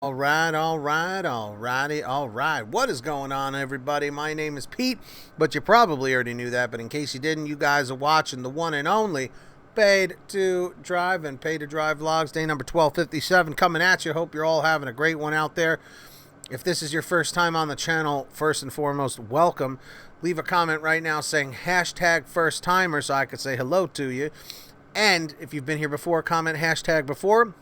All right. What is going on, everybody? My name is Pete, but you probably already knew that. But in case you didn't, you guys are watching the one and only Paid to Drive and Paid to Drive Vlogs, day number 1257 coming at you. Hope you're all having a great one out there. If this is your first time on the channel, first and foremost, welcome. Leave a comment right now saying hashtag first timer so I could say hello to you. And if you've been here before, comment hashtag before.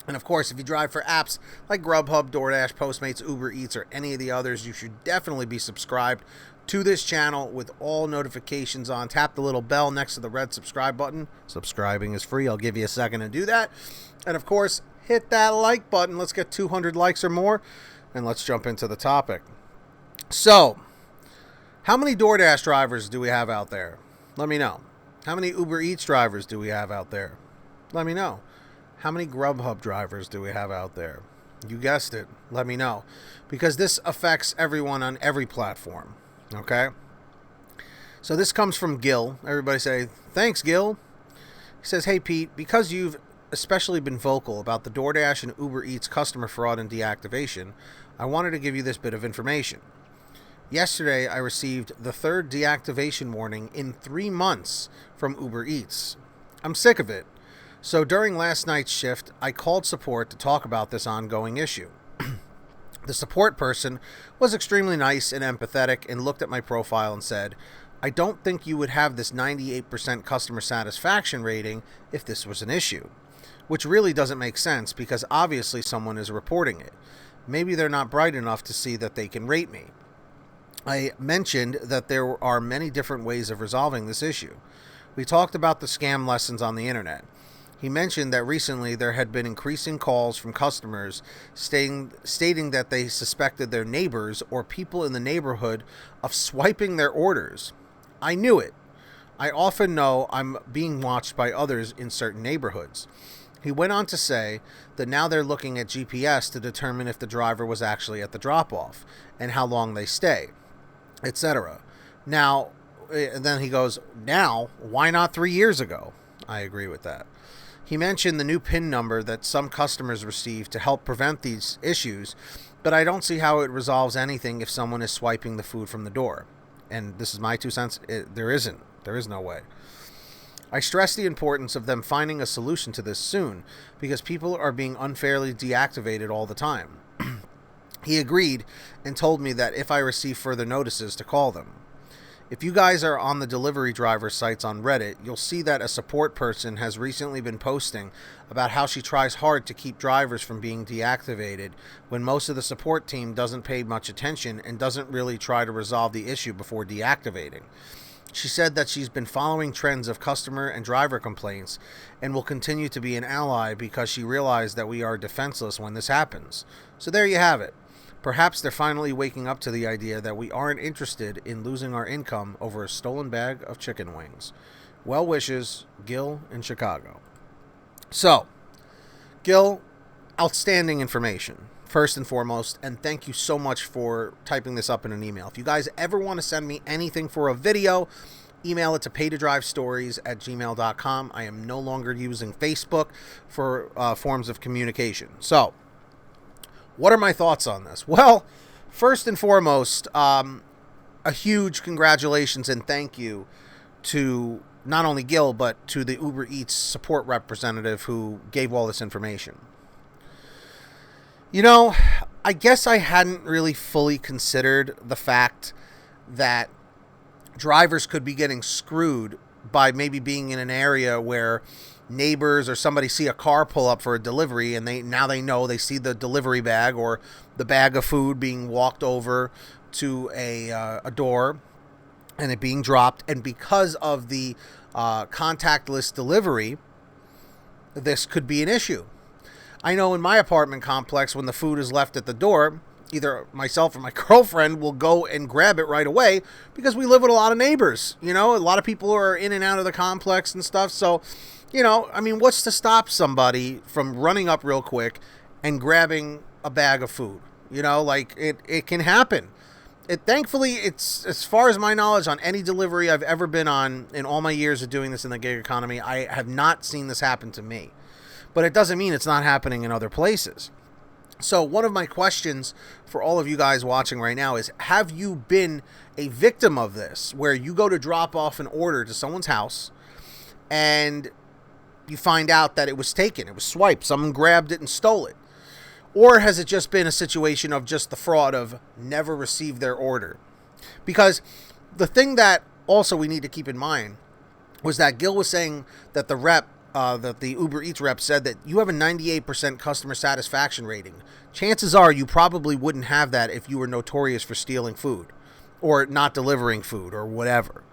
And of course, if you drive for apps like GrubHub, DoorDash, Postmates, Uber Eats, or any of the others, you should definitely be subscribed to this channel with all notifications on. Tap the little bell next to the red subscribe button. Subscribing is free. I'll give you a second to do that. And of course, hit that like button. Let's get 200 likes or more, and let's jump into the topic. So, how many DoorDash drivers do we have out there? Let me know. How many Uber Eats drivers do we have out there? Let me know. How many GrubHub drivers do we have out there? You guessed it. Let me know. Because this affects everyone on every platform. Okay? So this comes from Gil. Everybody say, thanks, Gil. He says, hey, Pete, because you've especially been vocal about the DoorDash and Uber Eats customer fraud and deactivation, I wanted to give you this bit of information. Yesterday, I received the third deactivation warning in 3 months from Uber Eats. I'm sick of it. So during last night's shift, I called support to talk about this ongoing issue. The support person was extremely nice and empathetic and looked at my profile and said, I don't think you would have this 98% customer satisfaction rating if this was an issue, which really doesn't make sense because obviously someone is reporting it. Maybe they're not bright enough to see that they can rate me. I mentioned that there are many different ways of resolving this issue. We talked about the scam lessons on the internet. He mentioned that recently there had been increasing calls from customers stating that they suspected their neighbors or people in the neighborhood of swiping their orders. I knew it. I often know I'm being watched by others in certain neighborhoods. He went on to say that now they're looking at GPS to determine if the driver was actually at the drop-off and how long they stay, etc. Now, and then he goes, now, why not 3 years ago? I agree with that. He mentioned the new PIN number that some customers receive to help prevent these issues, but I don't see how it resolves anything if someone is swiping the food from the door. And this is my 2 cents. There isn't. There is no way. I stress the importance of them finding a solution to this soon, because people are being unfairly deactivated all the time. He agreed and told me that if I receive further notices to call them. If you guys are on the delivery driver sites on Reddit, you'll see that a support person has recently been posting about how she tries hard to keep drivers from being deactivated when most of the support team doesn't pay much attention and doesn't really try to resolve the issue before deactivating. She said that she's been following trends of customer and driver complaints and will continue to be an ally because she realized that we are defenseless when this happens. So there you have it. Perhaps they're finally waking up to the idea that we aren't interested in losing our income over a stolen bag of chicken wings. Well wishes, Gil in Chicago. So, Gil, outstanding information, first and foremost, and thank you so much for typing this up in an email. If you guys ever want to send me anything for a video, email it to paydtodrivestories@gmail.com. I am no longer using Facebook for forms of communication. So, what are my thoughts on this? Well, first and foremost, a huge congratulations and thank you to not only Gil, but to the Uber Eats support representative who gave all this information. You know, I guess I hadn't really fully considered the fact that drivers could be getting screwed by maybe being in an area where neighbors or somebody see a car pull up for a delivery and they see the delivery bag or the bag of food being walked over to a door and it being dropped, and because of the contactless delivery, this could be an issue. I know in my apartment complex, when the food is left at the door, either myself or my girlfriend will go and grab it right away because we live with a lot of neighbors. You know, a lot of people are in and out of the complex and stuff. So, you know, I mean, what's to stop somebody from running up real quick and grabbing a bag of food? You know, like it can happen. Thankfully, it's, as far as my knowledge, on any delivery I've ever been on in all my years of doing this in the gig economy, I have not seen this happen to me. But it doesn't mean it's not happening in other places. So one of my questions for all of you guys watching right now is, have you been a victim of this, where you go to drop off an order to someone's house and you find out that it was taken, it was swiped, someone grabbed it and stole it? Or has it just been a situation of just the fraud of never received their order? Because the thing that also we need to keep in mind was that Gil was saying that the rep, that the Uber Eats rep said that you have a 98% customer satisfaction rating. Chances are you probably wouldn't have that if you were notorious for stealing food or not delivering food or whatever.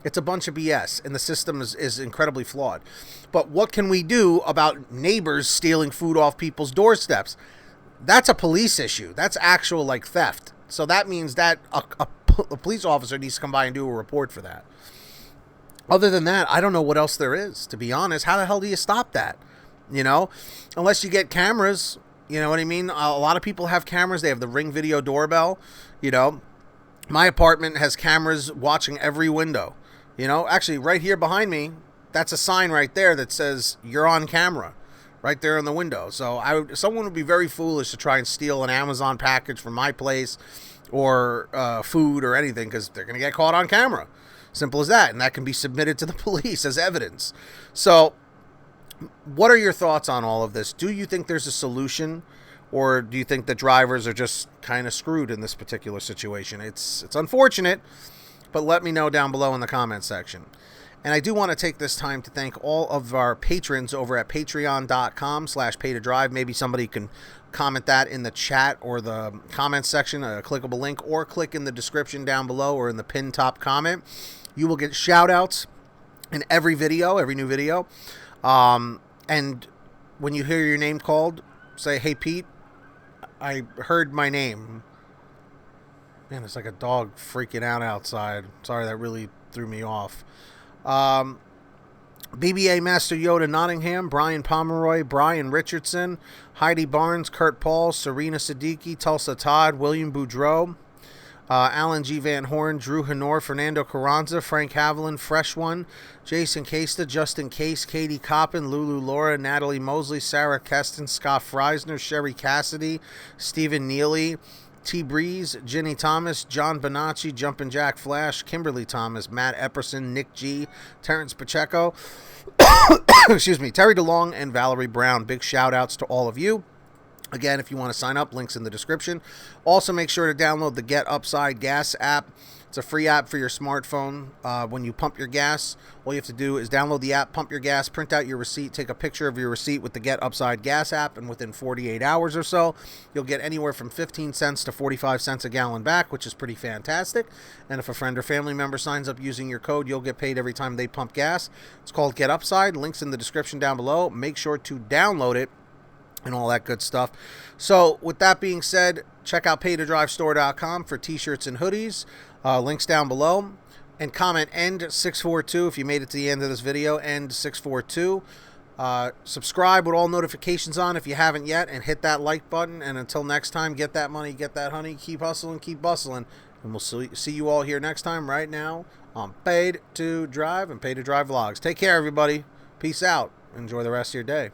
It's a bunch of BS, and the system is incredibly flawed. But what can we do about neighbors stealing food off people's doorsteps? That's a police issue. That's actual, like, theft. So that means that a police officer needs to come by and do a report for that. Other than that, I don't know what else there is, to be honest. How the hell do you stop that? You know, unless you get cameras, you know what I mean? A lot of people have cameras. They have the Ring video doorbell. You know, my apartment has cameras watching every window. You know, actually right here behind me, that's a sign right there that says you're on camera right there in the window. So someone would be very foolish to try and steal an Amazon package from my place or food or anything, because they're going to get caught on camera. Simple as that. And that can be submitted to the police as evidence. So what are your thoughts on all of this? Do you think there's a solution, or do you think the drivers are just kind of screwed in this particular situation? It's unfortunate, but let me know down below in the comment section. And I do want to take this time to thank all of our patrons over at patreon.com/paytodrive. Maybe somebody can comment that in the chat or the comment section, a clickable link, or click in the description down below or in the pinned top comment. You will get shout outs in every video, every new video. And when you hear your name called, say, "Hey, Pete, I heard my name." Man, it's like a dog freaking out outside. Sorry, that really threw me off. BBA Master Yoda Nottingham, Brian Pomeroy, Brian Richardson, Heidi Barnes, Kurt Paul, Serena Siddiqui, Tulsa Todd, William Boudreau, Alan G. Van Horn, Drew Honor, Fernando Carranza, Frank Haviland, Fresh One, Jason Casta, Justin Case, Katie Coppin, Lulu Laura, Natalie Mosley, Sarah Keston, Scott Freisner, Sherry Cassidy, Stephen Neely, T. Breeze, Jenny Thomas, John Bonacci, Jumpin' Jack Flash, Kimberly Thomas, Matt Epperson, Nick G, Terrence Pacheco, excuse me, Terry DeLong, and Valerie Brown. Big shout outs to all of you. Again, if you want to sign up, links in the description. Also, make sure to download the Get Upside Gas app. It's a free app for your smartphone. When you pump your gas, all you have to do is download the app, pump your gas, print out your receipt, take a picture of your receipt with the Get Upside Gas app, and within 48 hours or so, you'll get anywhere from 15 cents to 45 cents a gallon back, which is pretty fantastic. And if a friend or family member signs up using your code, you'll get paid every time they pump gas. It's called Get Upside. Links in the description down below. Make sure to download it and all that good stuff. So with that being said, check out paytodrivestore.com for t-shirts and hoodies. Links down below. And comment END642 if you made it to the end of this video, END642. Subscribe with all notifications on if you haven't yet, and hit that like button. And until next time, get that money, get that honey, keep hustling, keep bustling. And we'll see you all here next time right now on Paid to Drive and Pay to Drive Vlogs. Take care, everybody. Peace out. Enjoy the rest of your day.